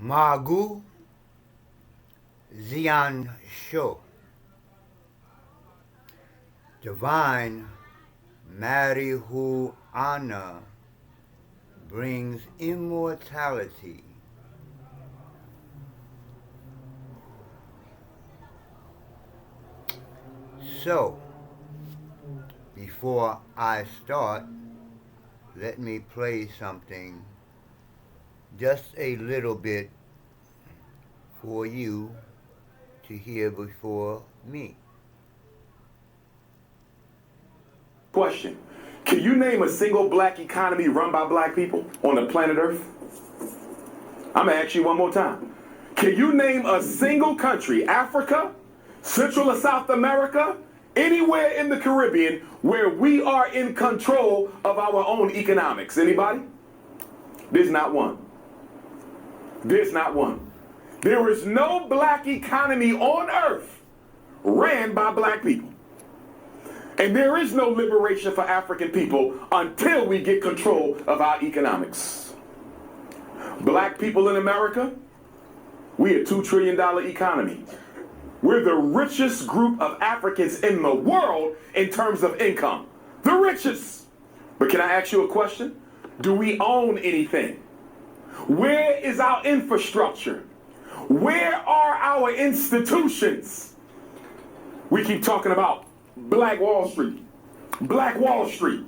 Magu Zian Sho. Divine marijuana brings immortality. So, before I start, let me play something, just a little bit, for you to hear before me. Question. Can you name a single black economy run by black people on the planet Earth? I'm going to ask you one more time. Can you name a single country, Africa, Central or South America, anywhere in the Caribbean, where we are in control of our own economics? Anybody? There's not one. There's not one. There is no black economy on Earth ran by black people. And there is no liberation for African people until we get control of our economics. Black people in America, we're a $2 trillion economy. We're the richest group of Africans in the world in terms of income. The richest. But can I ask you a question? Do we own anything? Where is our infrastructure? Where are our institutions? We keep talking about Black Wall Street, Black Wall Street,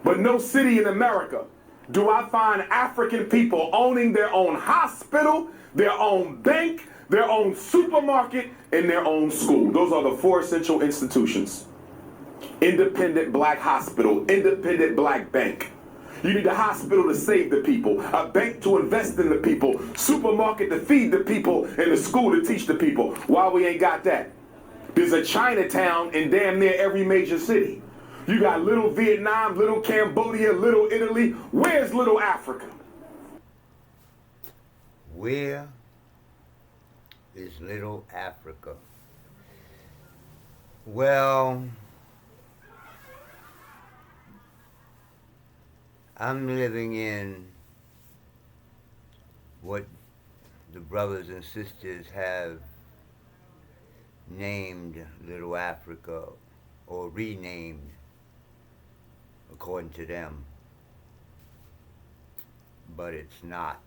but no city in America do I find African people owning their own hospital, their own bank, their own supermarket, and their own school. Those are the four essential institutions. Independent black hospital, independent black bank. You need a hospital to save the people, a bank to invest in the people, supermarket to feed the people, and a school to teach the people. Why we ain't got that? There's a Chinatown in damn near every major city. You got little Vietnam, little Cambodia, little Italy. Where's little Africa? Where is little Africa? Well, I'm living in what the brothers and sisters have named Little Africa, or renamed according to them, but it's not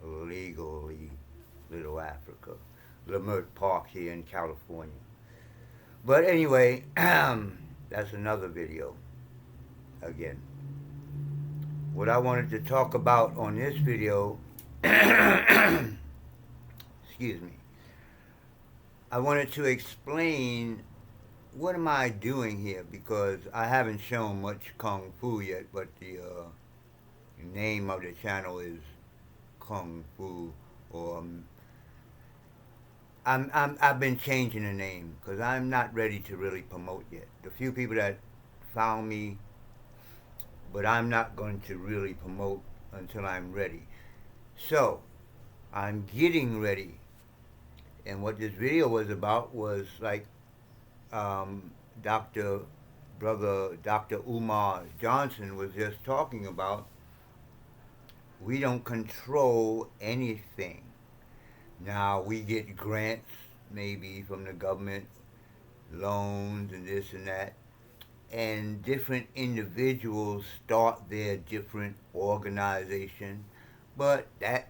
legally Little Africa. Lamert Park here in California. But anyway, that's another video again. What I wanted to talk about on this video, excuse me, I wanted to explain what am I doing here, because I haven't shown much Kung Fu yet, but the name of the channel is Kung Fu, or I've been changing the name because I'm not ready to really promote yet. The few people that found me, but I'm not going to really promote until I'm ready. So I'm getting ready. And what this video was about was like Dr. Umar Johnson was just talking about. We don't control anything. Now we get grants maybe from the government, loans and this and that, and different individuals start their different organization, but that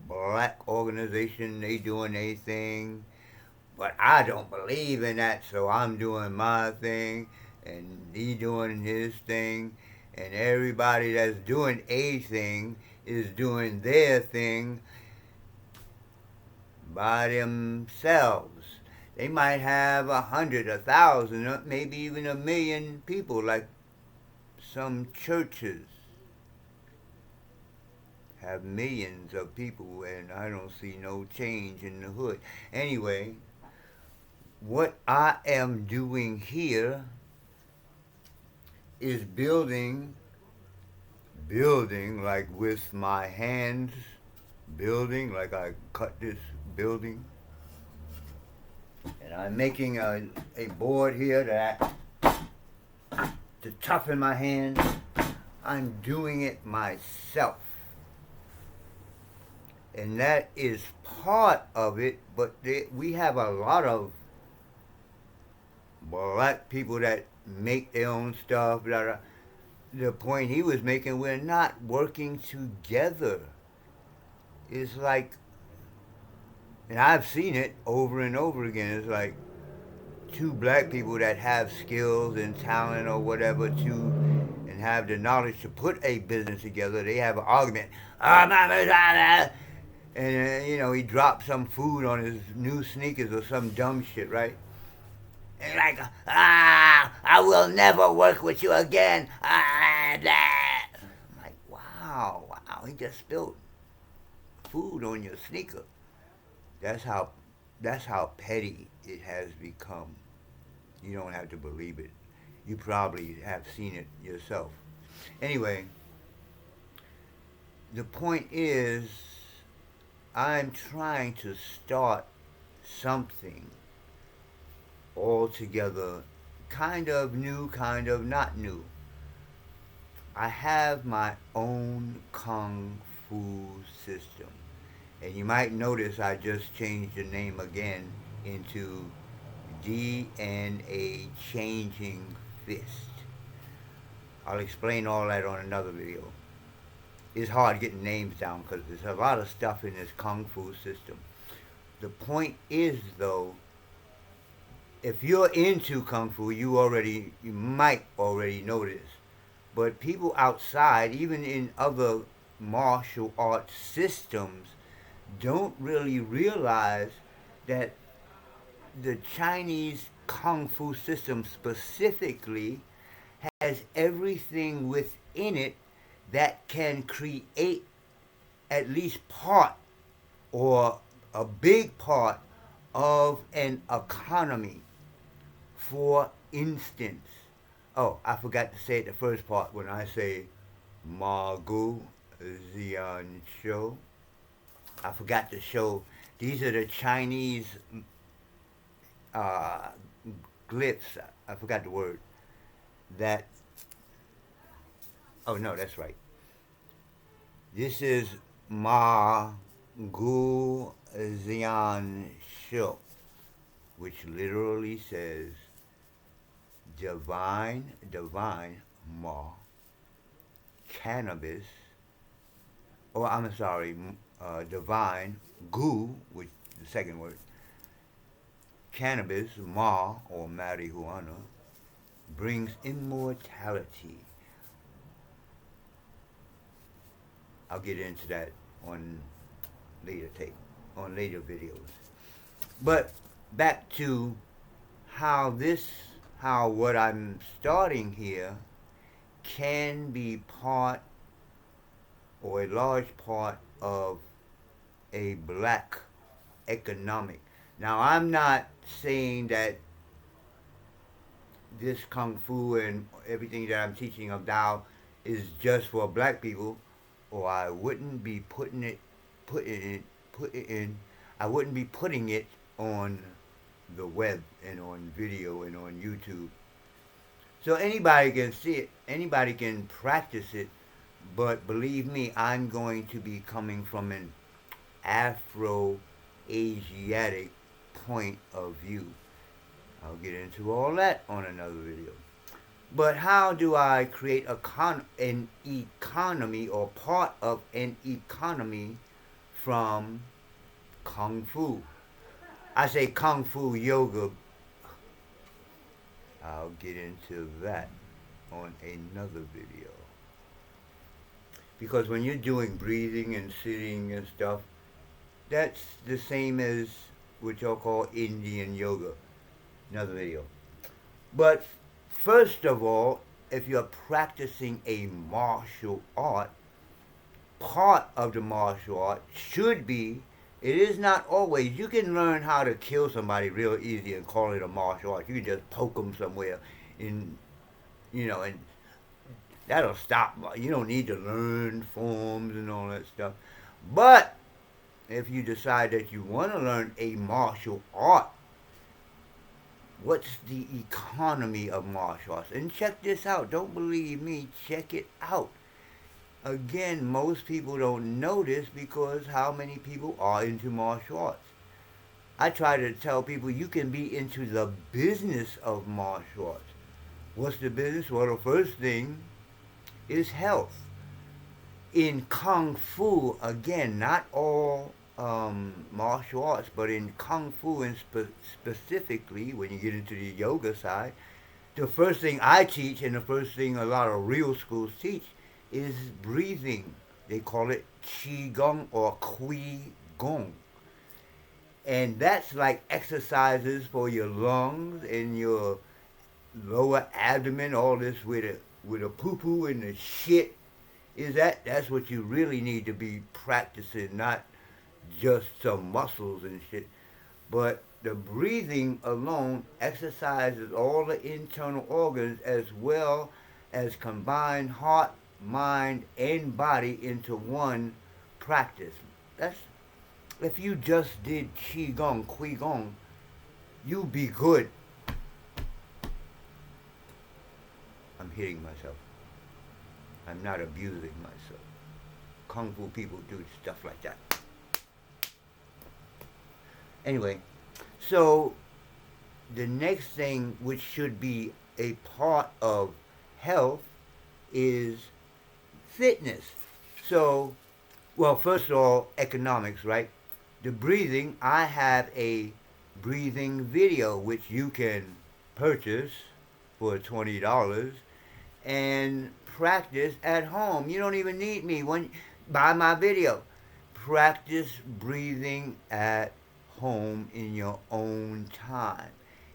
black organization, they doing their thing, but I don't believe in that, so I'm doing my thing, and he doing his thing, and everybody that's doing a thing is doing their thing by themselves. They might have 100, 1,000, maybe even 1,000,000 people, like some churches have millions of people, and I don't see no change in the hood. Anyway, what I am doing here is building like with my hands, building like I cut this building, and I'm making a board here that to toughen my hands. I'm doing it myself. And that is part of it, but we have a lot of black people that make their own stuff. Blah, blah. The point he was making, we're not working together. It's like, and I've seen it over and over again. It's like two black people that have skills and talent or whatever to, and have the knowledge to put a business together. They have an argument. And he dropped some food on his new sneakers or some dumb shit, right? And like, I will never work with you again. I'm like, wow, he just spilled food on your sneaker. That's how, that's how petty it has become. You don't have to believe it. You probably have seen it yourself. Anyway, the point is, I'm trying to start something altogether, kind of new, kind of not new. I have my own kung fu system. And you might notice I just changed the name again into DNA Changing Fist. I'll explain all that on another video. It's hard getting names down because there's a lot of stuff in this kung fu system. The point is, though, if you're into kung fu, you might already know this. But people outside, even in other martial arts systems, don't really realize that the Chinese kung fu system specifically has everything within it that can create at least part or a big part of an economy. For instance, oh, I forgot to say it the first part when I say Magu Zian Show. I forgot to show, these are the Chinese uh, glyphs. I forgot the word. That, oh no, that's right. This is Ma Gu Zian Shu, which literally says divine Ma, cannabis, or I'm sorry, divine Gu, which the second word, cannabis, Ma, or marijuana, brings immortality. I'll get into that on later on later videos. But back to how what I'm starting here can be part or a large part of a black economic. Now, I'm not saying that this kung fu and everything that I'm teaching of Tao is just for black people, or I wouldn't be I wouldn't be putting it on the web and on video and on YouTube. So anybody can see it, anybody can practice it, but believe me, I'm going to be coming from an Afro-Asiatic point of view. I'll get into all that on another video. But how do I create an economy or part of an economy from Kung Fu? I say Kung Fu yoga. I'll get into that on another video. Because when you're doing breathing and sitting and stuff, that's the same as what y'all call Indian yoga. Another video. But first of all, if you're practicing a martial art, part of the martial art should be, it is not always, you can learn how to kill somebody real easy and call it a martial art. You can just poke them somewhere and that'll stop. You don't need to learn forms and all that stuff. But if you decide that you want to learn a martial art, what's the economy of martial arts? And check this out. Don't believe me. Check it out. again, most people don't notice because how many people are into martial arts. I try to tell people you can be into the business of martial arts. What's the business? Well, the first thing is health. In Kung Fu, again, not all martial arts, but in Kung Fu and specifically, when you get into the yoga side, the first thing I teach and the first thing a lot of real schools teach is breathing. They call it Qigong or Kui Gong. And that's like exercises for your lungs and your lower abdomen, all this with a poo poo and the shit. That's what you really need to be practicing, not just some muscles and shit. But the breathing alone exercises all the internal organs as well as combine heart, mind, and body into one practice. That's if you just did qigong, qigong, you'd be good. I'm hitting myself. I'm not abusing myself. Kung Fu people do stuff like that. Anyway, so the next thing which should be a part of health is fitness. So, well, first of all, economics, right? The breathing, I have a breathing video which you can purchase for $20 and practice at home. You don't even need me when buy my video. Practice breathing at home in your own time.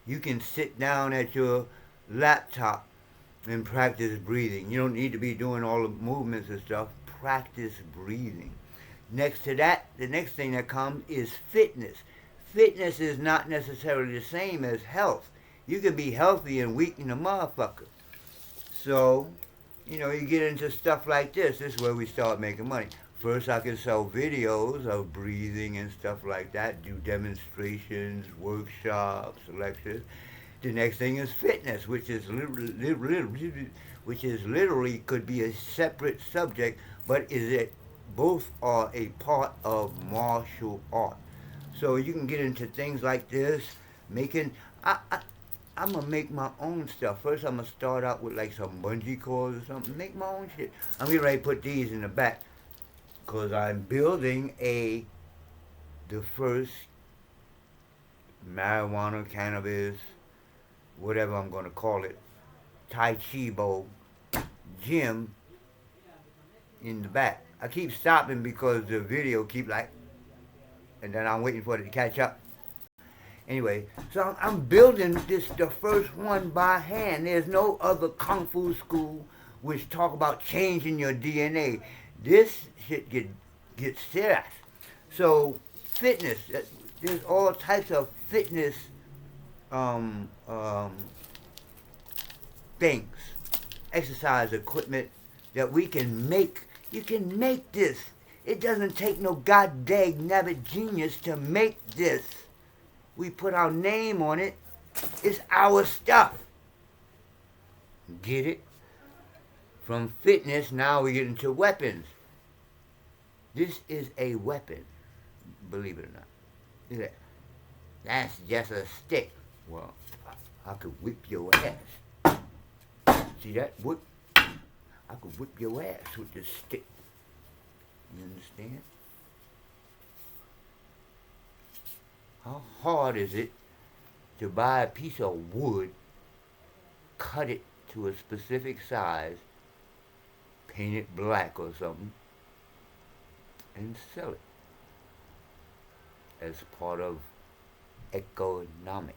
You can sit down at your laptop and practice breathing. You don't need to be doing all the movements and stuff. Practice breathing. Next to that, the next thing that comes is fitness. Fitness is not necessarily the same as health. You can be healthy and weak in a motherfucker. So, you get into stuff like this. This is where we start making money. First, I can sell videos of breathing and stuff like that, do demonstrations, workshops, lectures. The next thing is fitness, which is literally could be a separate subject, but both are a part of martial art. So you can get into things like this, making. I'm gonna make my own stuff. First, I'm gonna start out with like some bungee cords or something. Make my own shit. I'm getting ready to put these in the back because I'm building the first marijuana, cannabis, whatever I'm gonna call it, Tai Chi Bo gym in the back. I keep stopping because the video keep and then I'm waiting for it to catch up. Anyway, so I'm building the first one by hand. There's no other kung fu school which talk about changing your DNA. This shit gets serious. So fitness, there's all types of fitness things, exercise equipment that we can make. You can make this. It doesn't take no goddamn nabbit genius to make this. We put our name on it. It's our stuff. Get it? From fitness, now we get into weapons. This is a weapon, believe it or not. Look at that. That's just a stick. Well, I could whip your ass. See that? Whip. I could whip your ass with this stick. You understand? How hard is it to buy a piece of wood, cut it to a specific size, paint it black or something, and sell it as part of economics?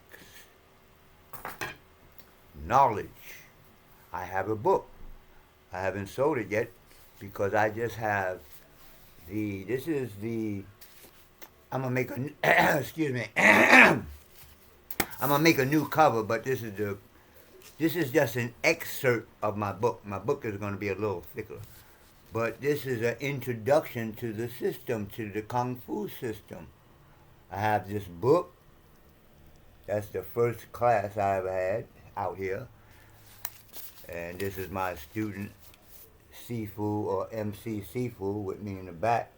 Knowledge. I have a book. I haven't sold it yet because I just have this is the, I'm gonna make a, excuse me, I'm gonna make a new cover, but this is just an excerpt of my book. My book is gonna be a little thicker, but this is an introduction to the system, to the Kung Fu system. I have this book. That's the first class I ever had out here. And this is my student Sifu or MC Sifu with me in the back.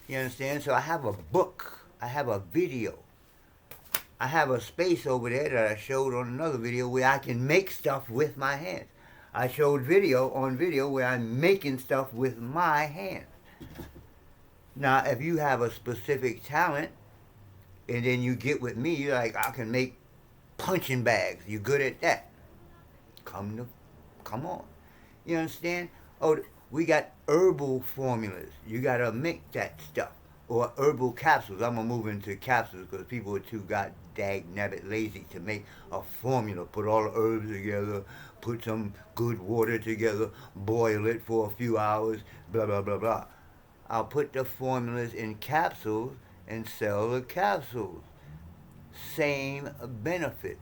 You understand? So I have a book. I have a video. I have a space over there that I showed on another video where I can make stuff with my hands. I showed video on video where I'm making stuff with my hands. Now, if you have a specific talent and then you get with me, you're like, I can make punching bags. You're good at that. Come on. You understand? Oh, we got herbal formulas. You got to make that stuff. Or herbal capsules. I'm going to move into capsules because people are too dag-nabbit lazy to make a formula. Put all the herbs together, put some good water together, boil it for a few hours, blah, blah, blah, blah. I'll put the formulas in capsules and sell the capsules. Same benefits.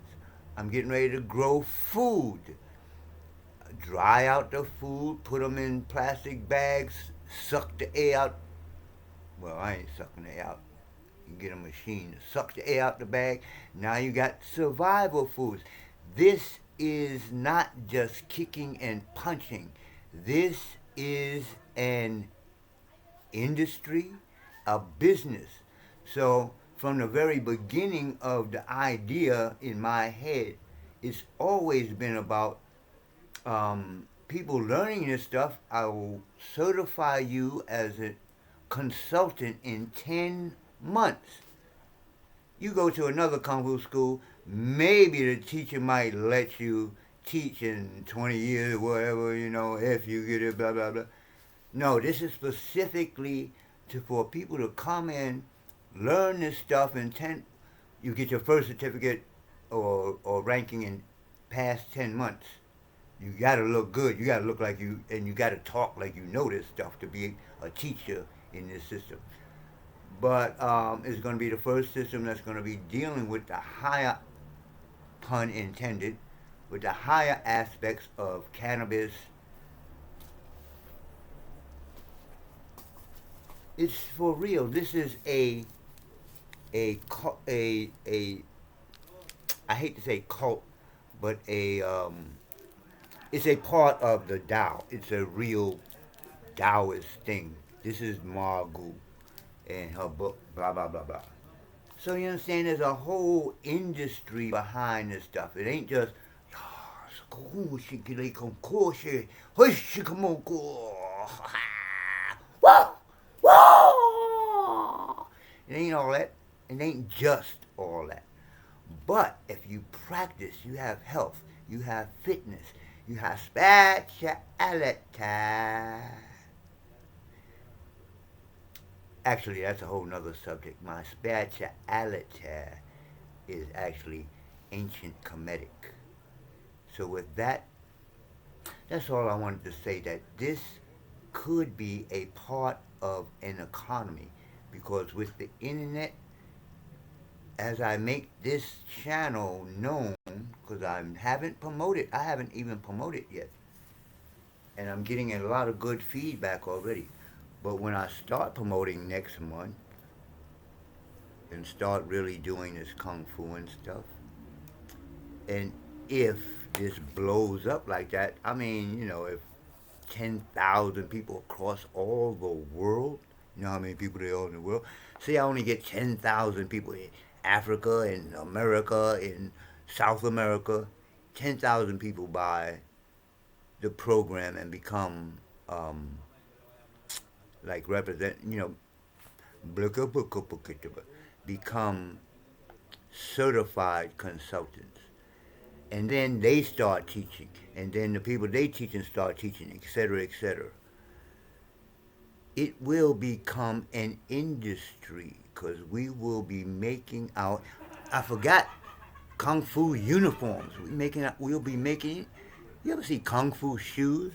I'm getting ready to grow food. Dry out the food, put them in plastic bags, suck the air out. Well, I ain't sucking the air out. You get a machine to suck the air out the bag. Now you got survival foods. This is not just kicking and punching. This is an industry, a business. So from the very beginning of the idea in my head, it's always been about people learning this stuff. I will certify you as a consultant in 10 months. You go to another Kung Fu school, maybe the teacher might let you teach in 20 years or whatever, if you get it, blah, blah, blah. No, this is specifically for people to come in, learn this stuff in 10, you get your first certificate or ranking in past 10 months. You got to look good. You got to look like you, and you got to talk like you know this stuff to be a teacher in this system. But it's going to be the first system that's going to be dealing with the higher, pun intended, with the higher aspects of cannabis. It's for real. This is a I hate to say cult, but it's a part of the Tao. It's a real Taoist thing. This is Margu and her book, blah, blah, blah, blah. So you understand there's a whole industry behind this stuff. It ain't just, it ain't all that. It ain't just all that. But if you practice, you have health, you have fitness, you have spirituality. Actually, that's a whole nother subject. My spirituality is actually ancient Kemetic. So with that, that's all I wanted to say, that this could be a part of an economy. Because with the internet, as I make this channel known, because I haven't even promoted yet. And I'm getting a lot of good feedback already. But when I start promoting next month and start really doing this Kung Fu and stuff, and if this blows up like that, I mean, if 10,000 people across all the world, you know how many people there are in the world? Say I only get 10,000 people in Africa and America and South America, 10,000 people buy the program and become become certified consultants. And then they start teaching. And then the people they teach and start teaching, etc., etc. It will become an industry because we will be making I forgot, Kung Fu uniforms. We'll be making, you ever see Kung Fu shoes?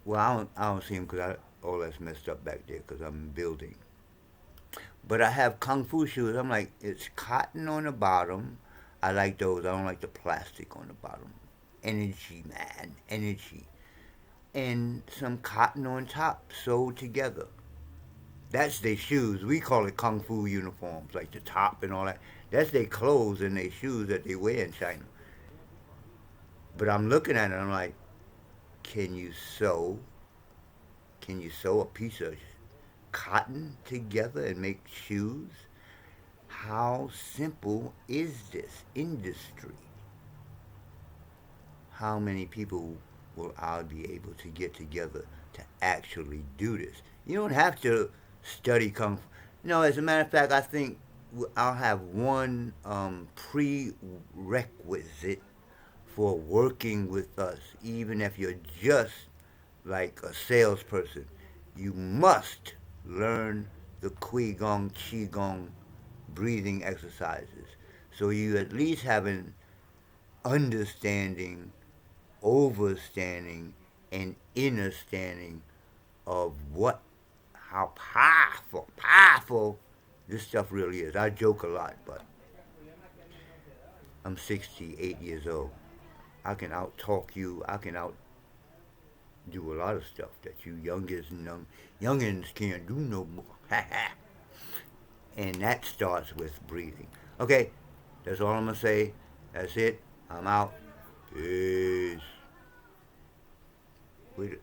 Well, I don't see them because all that's messed up back there because I'm building. But I have Kung Fu shoes. I'm like, it's cotton on the bottom. I like those. I don't like the plastic on the bottom. Energy, man. Energy. And some cotton on top sewed together. That's their shoes. We call it Kung Fu uniforms, like the top and all that. That's their clothes and their shoes that they wear in China. But I'm looking at it, I'm like, Can you sew? Can you sew a piece of cotton together and make shoes? How simple is this industry? How many people will I be able to get together to actually do this? You don't have to study Kung Fu. No, as a matter of fact, I think I'll have one prerequisite for working with us, even if you're just like a salesperson. You must learn the Qi Gong, Qi Gong breathing exercises. So you at least have an understanding, overstanding, and understanding of how powerful this stuff really is. I joke a lot, but I'm 68 years old. I can out talk you. I can out do a lot of stuff that you youngins can't do no more. And that starts with breathing. Okay, that's all I'm gonna say. That's it. I'm out. Peace. Wait.